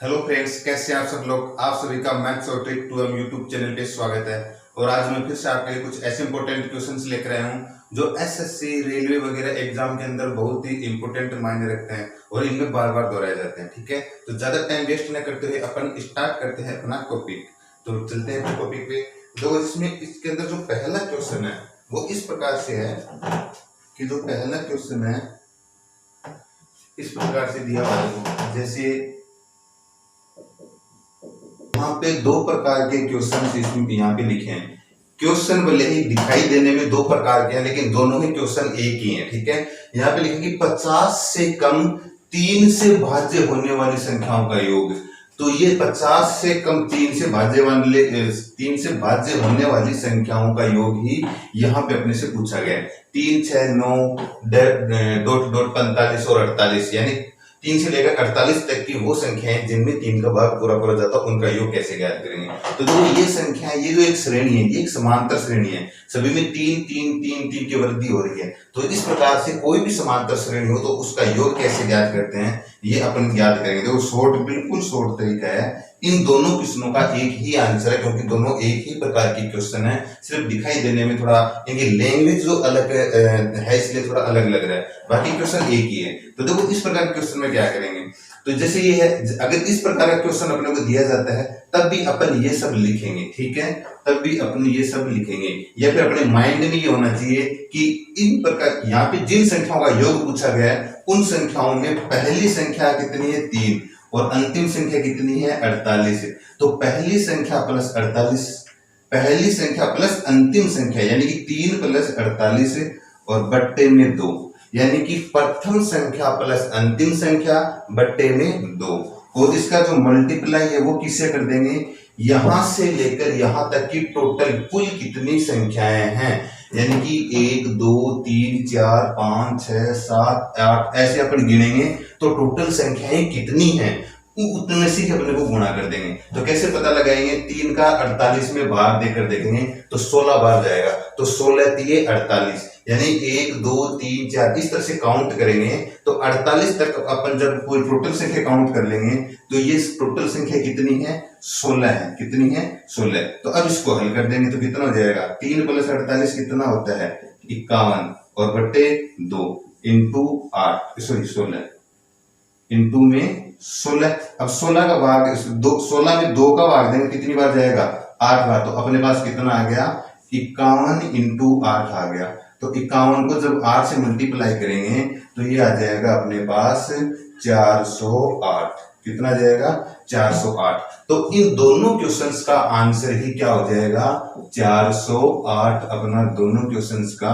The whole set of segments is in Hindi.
हेलो फ्रेंड्स, कैसे हैं आप सब लोग। आप सभी का मैथ्स और trick to M YouTube channel पे स्वागत है। और आज मैं फिर से आपके लिए कुछ ऐसे इंपॉर्टेंट क्वेश्चंस लेकर आया हूं जो एसएससी रेलवे वगैरह एग्जाम के अंदर बहुत ही इंपॉर्टेंट मायने रखते हैं और इनमें बार बार दोहराए जाते हैं। ठीक है, तो ज्यादा टाइम वेस्ट न करते हुए अपन स्टार्ट करते हैं अपना टॉपिक। तो चलते हैं टॉपिक पे। तो इसमें इसके अंदर जो पहला क्वेश्चन है वो इस प्रकार से है कि जो पहला क्वेश्चन है इस प्रकार से दिया हुआ है। जैसे यहाँ पे दो प्रकार के क्वेश्चन इसमें यहाँ पे लिखे हैं। क्वेश्चन भले ही दिखाई देने में दो प्रकार के हैं लेकिन दोनों ही क्वेश्चन एक ही हैं। ठीक है, यहाँ पे लिखेंगे 50 से कम 3 से भाज्य होने वाली संख्याओं का योग। तो ये 50 से कम 3 से भाज्य होने वाली संख्याओं का योग ही यहाँ पे अपने से पूछा गया है। 3, 6, 9 डॉट डॉट 45 और 48 यानी 3 से लेकर 48 तक की वो संख्याएं जिनमें 3 का भाग पूरा पूरा जाता है उनका योग कैसे ज्ञात करेंगे। तो देखो ये संख्याएं, ये जो एक श्रेणी है, ये एक समांतर श्रेणी है, सभी में 3 3 3 3 की वृद्धि हो रही है। तो इस प्रकार से कोई भी समांतर श्रेणी हो तो उसका योग कैसे ज्ञात करते हैं ये अपन ज्ञात करेंगे। देखो बिल्कुल शॉर्ट तरीका है। इन दोनों क्वेश्चनों का एक ही आंसर है क्योंकि दोनों एक ही प्रकार की क्वेश्चन है, सिर्फ दिखाई देने में थोड़ा इनकी लैंग्वेज जो अलग है इसलिए थोड़ा अलग लग रहा है, बाकी क्वेश्चन एक ही है। तो देखो इस प्रकार के क्वेश्चन में क्या करेंगे, तो जैसे ये है, अगर इस प्रकार का क्वेश्चन अपने को दिया जाता है तब भी अपन ये सब लिखेंगे। ठीक है, तब भी अपन ये सब लिखेंगे या फिर अपने माइंड में ये होना चाहिए कि इन प्रकार यहाँ पे जिन संख्याओं का योग पूछा गया है उन संख्याओं में पहली संख्या कितनी है 3 और अंतिम संख्या कितनी है 48। तो पहली संख्या प्लस 48, पहली संख्या प्लस अंतिम संख्या यानी कि 3 प्लस 48 और बट्टे में 2 यानी कि प्रथम संख्या प्लस अंतिम संख्या बट्टे में 2। और इसका जो मल्टीप्लाई है वो किससे कर देंगे, यहां से लेकर यहां तक की टोटल कुल कितनी संख्याएं हैं यानी कि 1 2 3 4 5 6 7 8 ऐसे अपन गिनेंगे तो टोटल संख्याएं कितनी हैं उतने से अपने को गुणा कर देंगे। तो कैसे पता लगाएंगे, 3 का 48 में भाग देकर देखेंगे तो 16 बार जाएगा। तो 16 दिए 48 यानी 1 2 3 4 इस तरह से काउंट करेंगे तो 48 तक अपन जब पूरी टोटल संख्या काउंट कर लेंगे तो ये टोटल संख्या कितनी है 16 है। कितनी है 16। तो अब इसको हल कर देंगे तो कितना हो जाएगा, 3 प्लस 48 कितना होता है 51 और बट्टे 2 इंटू 8 सॉरी 16 इंटू में 16। अब 16 का भाग 16 में 2 का भाग देंगे कितनी बार जाएगा 8 बार। तो अपने पास कितना आ गया 51 इंटू 8 आ गया। तो 51 को जब 8 से मल्टीप्लाई करेंगे तो ये आ जाएगा अपने पास 408। कितना जाएगा 408। तो इन दोनों क्वेश्चंस का आंसर ही क्या हो जाएगा 408। अपना दोनों क्वेश्चंस का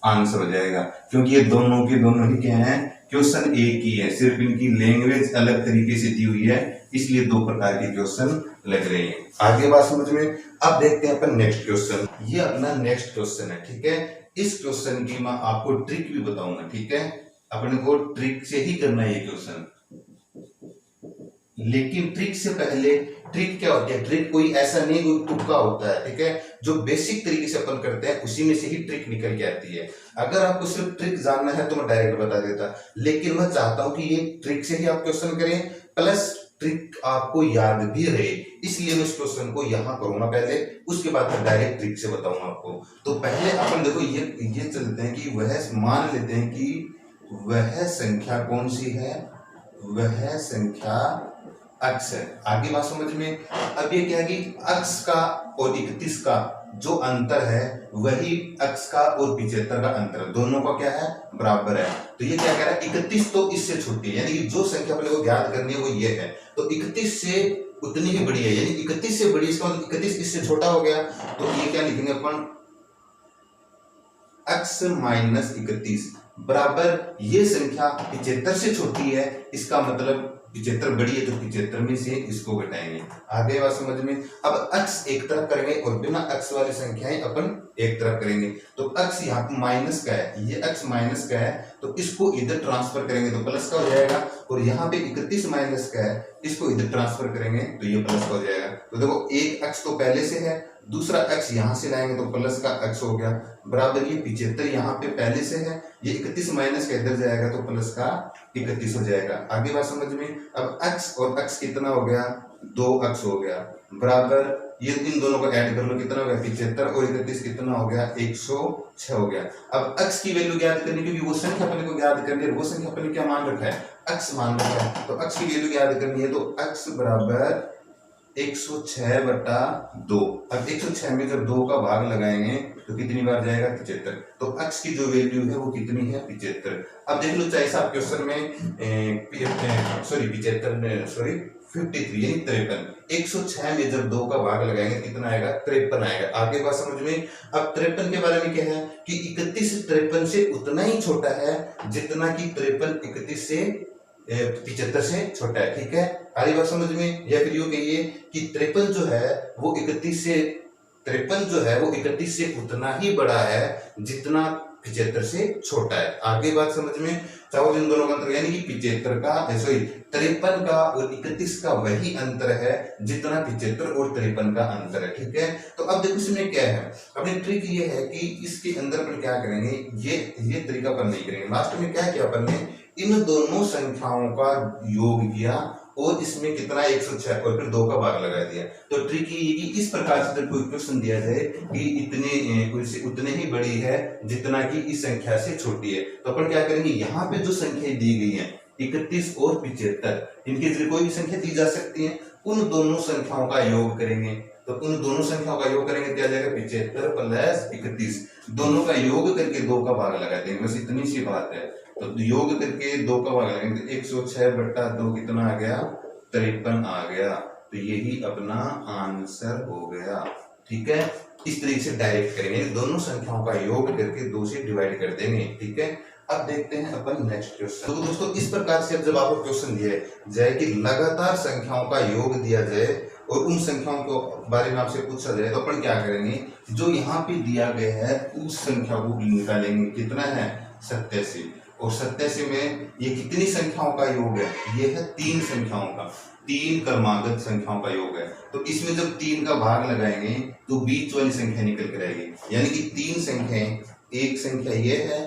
आंसर हो जाएगा क्योंकि ये दोनों के दोनों ही क्या है क्वेश्चन एक ही है, सिर्फ इनकी लैंग्वेज अलग तरीके से दी हुई है इसलिए दो प्रकार के क्वेश्चन लग रहे हैं। आगे बात समझ में। अब देखते हैं अपन नेक्स्ट क्वेश्चन। ये अपना नेक्स्ट क्वेश्चन है। ठीक है, इस क्वेश्चन की मैं आपको ट्रिक भी बताऊंगा। ठीक है, अपने को ट्रिक से ही करना है ये क्वेश्चन, लेकिन ट्रिक से पहले ट्रिक क्या होती है, ट्रिक कोई ऐसा नहीं कोई तुक्का होता है। ठीक है, जो बेसिक तरीके से अपन करते हैं उसी में से ही ट्रिक निकल के आती है। अगर आपको सिर्फ ट्रिक जानना है तो मैं डायरेक्ट बता देता, लेकिन मैं चाहता हूं कि ये ट्रिक से ही आप क्वेश्चन करें प्लस ट्रिक आपको याद भी रहे, इसलिए मैं इस क्वेश्चन को यहां करूंगा पहले, उसके बाद मैं डायरेक्ट ट्रिक से बताऊंगा आपको। तो पहले अपन देखो ये चलते हैं कि वह मान लेते हैं कि वह संख्या कौन सी है, वह संख्या अक्ष है। आगे बात समझ में। अब ये क्या है कि अक्ष का और 31 का जो अंतर है वही अक्ष का और 75 का अंतर, दोनों का क्या है बराबर है। तो ये क्या कह रहा है 31 तो इससे छोटी है, यानी कि जो संख्या अपने को ज्ञात करनी है वो ये है। तो 31 से उतनी ही बड़ी है, यानी 31 से बड़ी, इसका मतलब 31 इससे छोटा हो गया। तो ये क्या लिखेंगे अपन अक्ष माइनस 31 बराबर ये संख्या 75 से छोटी है, इसका मतलब 75 बड़ी है तो 75 में से इसको घटाएंगे। आगे बात समझ में। अब अक्ष एक तरफ करेंगे और बिना अक्ष वाली संख्याएं अपन एक तरफ करेंगे। तो अक्ष यहाँ पे माइनस का है, ये अक्ष माइनस का है तो इसको इधर ट्रांसफर करेंगे तो प्लस का हो जाएगा। और यहाँ पे 31 माइनस का है, इसको इधर ट्रांसफर करेंगे तो ये प्लस का हो जाएगा। तो देखो एक अक्ष तो पहले से है, दूसरा x यहां से लाएंगे तो प्लस का x हो गया, बराबर ये 75 यहाँ पे पहले से है, ये 31 माइनस का इधर जाएगा तो प्लस का 31 हो जाएगा। आगे बात समझ में। अब x और x कितना हो गया, 2x हो गया, बराबर ये इन दोनों को ऐड कर लो, कितना हो गया 75 और 31 कितना हो गया 106 हो गया। अब x की वैल्यू ज्ञात करनी, क्योंकि वो संख्या अपने को ज्ञात करनी है, वो संख्या अपने क्या मान रखा है, x मान रखा है, तो x की वैल्यू ज्ञात करनी है, तो x बराबर 106/2। अब 106 में जब 2 का भाग लगाएंगे तो कितनी बार जाएगा 75, तो x की जो वैल्यू है वो कितनी है 75। अब देख लो चाहे साहब क्वेश्चन में 53 यानी 53, 106 में जब 2 का भाग लगाएंगे कितना आएगा 53 आएगा। आगे बात समझ में। अब 53 के बारे में क्या है कि 31 53 से उतना ही छोटा है जितना कि 53 31 से 75 से छोटा है, ठीक है। आगे बात समझ में। या फिर यूं कहिए कि 53 जो है वो 31 से 53 जो है वो 31 से उतना ही बड़ा है जितना 75 से छोटा है। आगे बात समझ में। चाहो इन दोनों का अंतर, यानी कि 75 का 53 का और 31 का वही अंतर है जितना 75 और 53 का अंतर है, ठीक है। तो अब देखो इसमें क्या है, अपनी ट्रिक ये है कि इसके अंदर अपन क्या करेंगे, ये तरीका अपन नहीं करेंगे। लास्ट में क्या किया अपन ने, इन दोनों संख्याओं का योग किया और इसमें कितना 106 और फिर 2 का भाग लगा दिया। तो ट्रिक ये कि इस प्रकार से जब कोई क्वेश्चन दिया जाए कि इतने उतने ही बड़ी है जितना कि इस संख्या से छोटी है, तो अपन क्या करेंगे, यहाँ पे जो संख्या दी गई है 31 और 75, इनके जरिए कोई भी संख्या दी जा सकती है, उन दोनों संख्याओं का योग करेंगे। तो उन दोनों संख्याओं का योग करेंगे क्या जाएगा 75 प्लस 31, दोनों का योग करके 2 का भाग लगा देंगे, बस इतनी सी बात है। तो योग करके 2 का भाग लगाएंगे तो 106/2 कितना आ गया 53 आ गया। तो यही अपना आंसर हो गया, ठीक है। इस तरीके से डायरेक्ट करेंगे, दोनों संख्याओं का योग करके 2 से डिवाइड कर देंगे, ठीक है। अब देखते हैं अपन नेक्स्ट क्वेश्चन। तो दोस्तों इस प्रकार से अब जब आपको क्वेश्चन दिया जाए कि लगातार संख्याओं का योग दिया जाए और उन संख्याओं को बारे में आपसे पूछा जाए, तो अपन क्या करेंगे, जो यहाँ पे दिया गया है उस संख्या को निकालेंगे, कितना है 87, और 87 में ये कितनी संख्याओं का योग है, ये है 3 संख्याओं का, 3 क्रमागत संख्याओं का योग है। तो इसमें जब 3 का भाग लगाएंगे तो बीच वाली संख्या निकल कर आएगी, यानी कि 3 संख्याएं, एक संख्या ये है,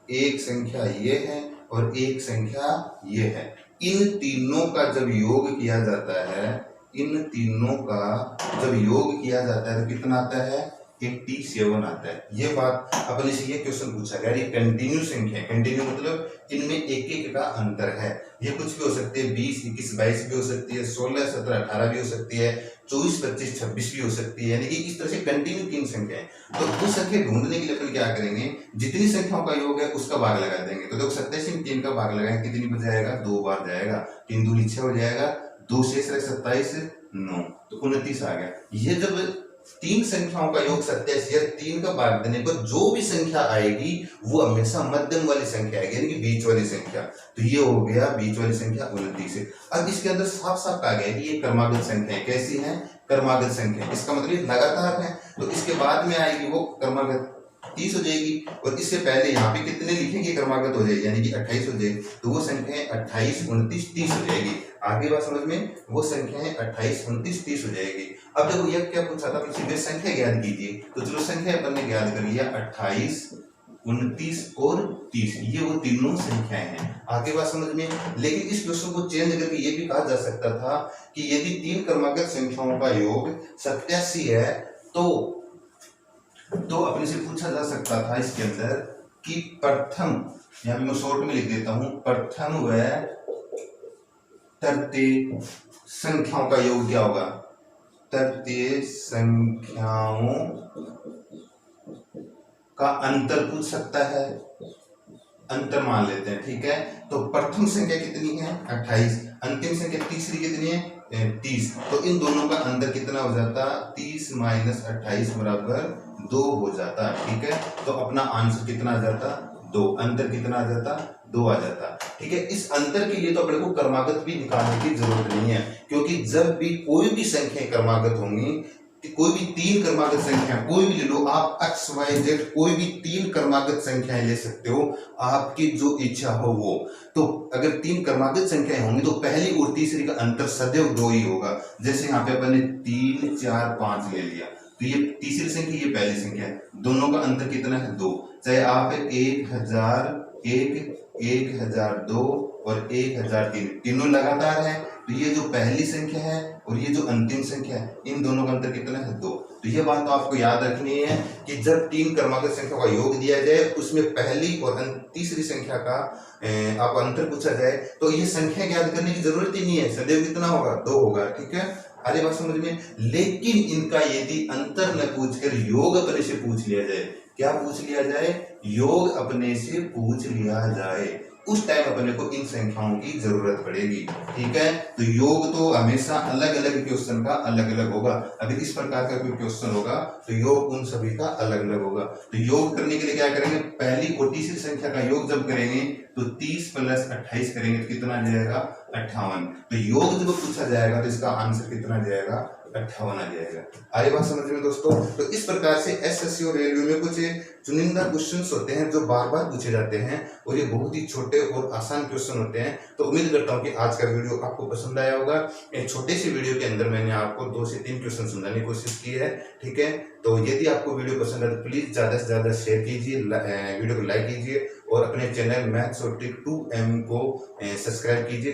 एक संख्या ये है और एक संख्या ये है। इन तीनों का जब योग किया जाता है, इन तीनों का जब योग किया जाता है तो कितना आता है 87 आता है। ये बात अपन से ये क्वेश्चन पूछा गया, ये कंटिन्यू संख्या है, कंटिन्यू मतलब इनमें एक एक का अंतर है। ये कुछ भी हो सकती है, 20 21 22 भी हो सकती है, 16 17 18 भी हो सकती है, 24 25 26 भी हो सकती है, यानी कि इस तरह से कंटिन्यू 3 संख्या है। तो उस संख्या ढूंढने के लिए अपन क्या करेंगे, जितनी संख्याओं का योग है उसका भाग लगा देंगे। तो देखो 87 में 3 का भाग लगाएंगे, कितनी बार जाएगा 2 बार जाएगा, 3 दूनी 6 हो जाएगा, 2 शेष रहे 27 9, तो 29 आ गया। ये जब 3 संख्याओं का योग 87 है, 3 का भाग देने पर जो भी संख्या आएगी वो हमेशा मध्यम वाली संख्या आएगी, यानी कि बीच वाली संख्या। तो ये हो गया बीच वाली संख्या 29 है। अब इसके अंदर साफ साफ कहा गया है कि ये क्रमागत संख्या है। कैसी है, क्रमागत संख्या, इसका मतलब लगातार है। तो इसके बाद में आएगी वो क्रमागत 30 हो जाएगी, और इससे पहले यहाँ पे कितने लिखेंगे क्रमागत हो जाएगी, यानी कि 28 हो जाएगी। तो वो संख्या 28 29 30 हो जाएगी। आगे बात समझ में, वो संख्या 28 29 30 हो जाएगी। अब देखो ये क्या पूछा था, सीधे संख्या ज्ञात कीजिए। तो चलो संख्या अपन ने ज्ञात कर लिया, 28 29 और 30, ये वो तीनों संख्याएं हैं। आगे बात समझ में। लेकिन इस क्वेश्चन को चेंज करके ये भी कहा जा सकता था कि यदि 3 क्रमागत संख्याओं का योग 87 है तो अपने से पूछा जा सकता था इसके अंदर कि प्रथम, यहाँ पे मैं शॉर्ट में लिख देता हूं, प्रथम व तृतीय संख्याओं का योग क्या होगा, तृतीय संख्याओं का अंतर पूछ सकता है, अंतर मान लेते हैं, ठीक है। तो प्रथम संख्या कितनी है 28, अंतिम संख्या तीसरी कितनी है 30, तो इन दोनों का अंतर कितना हो जाता, 30 माइनस 28 बराबर 2 हो जाता, ठीक है। तो अपना आंसर कितना आ जाता 2, अंतर कितना आ जाता 2 आ जाता, ठीक है। इस अंतर के लिए तो अपने को क्रमागत भी निकालने की जरूरत नहीं है, क्योंकि जब भी कोई भी संख्या क्रमागत होंगी, कोई भी 3 क्रमागत संख्या कोई भी ले लो आप, x y z कोई भी 3 क्रमागत संख्याएं ले सकते हो, आपकी जो इच्छा हो वो। तो अगर 3 क्रमागत संख्याएं होंगी तो पहली और तीसरी का अंतर सदैव 2 ही होगा। जैसे यहाँ पे अपन ने 3 4 5 ले लिया, तो ये तीसरी संख्या, ये पहली संख्या है, दोनों का अंतर कितना है 2। चाहे आप 1001, 1002 और 1003 तीनों लगातार है, तो ये जो पहली संख्या है और ये जो अंतिम संख्या है, इन दोनों का अंतर कितना है 2। तो ये बात तो आपको याद रखनी है कि जब तीन क्रमांक संख्या का योग दिया जाए, उसमें पहली और तीसरी संख्या का आप अंतर पूछा जाए, तो ये संख्या याद करने की जरूरत ही नहीं है, सदैव कितना होगा 2 होगा। ठीक है, आगे बात समझ में। लेकिन इनका यदि अंतर न पूछकर योग अपने से पूछ लिया जाए, क्या पूछ लिया जाए, योग अपने से पूछ लिया जाए, उस टाइम अपने को इन संख्याओं की जरूरत पड़ेगी। ठीक है, तो योग तो हमेशा अलग अलग क्वेश्चन का अलग अलग होगा। अगर इस प्रकार का कोई क्वेश्चन होगा तो योग उन सभी का अलग अलग होगा। तो योग करने के लिए क्या करेंगे, पहली और तीसरी संख्या का योग जब करेंगे तो 30 + 28 करेंगे तो कितना आ जाएगा 58। तो योग जब पूछा जाएगा तो इसका आंसर कितना आ जाएगा 58 आ जाएगा। आगे बात समझ में दोस्तों। तो इस प्रकार से एसएससी और रेलवे में कुछ चुनिंदा क्वेश्चंस होते हैं जो बार बार पूछे जाते हैं और ये बहुत ही छोटे और आसान क्वेश्चन होते हैं। तो उम्मीद करता हूँ कि आज का वीडियो आपको पसंद आया होगा। एक छोटे से वीडियो के अंदर मैंने आपको 2 से 3 क्वेश्चन समझाने की कोशिश की है। ठीक है, तो यदि आपको वीडियो पसंद है तो प्लीज ज्यादा से ज्यादा शेयर कीजिए, वीडियो को लाइक कीजिए और अपने चैनल मैथ्स और ट्रिक 2M को सब्सक्राइब कीजिए।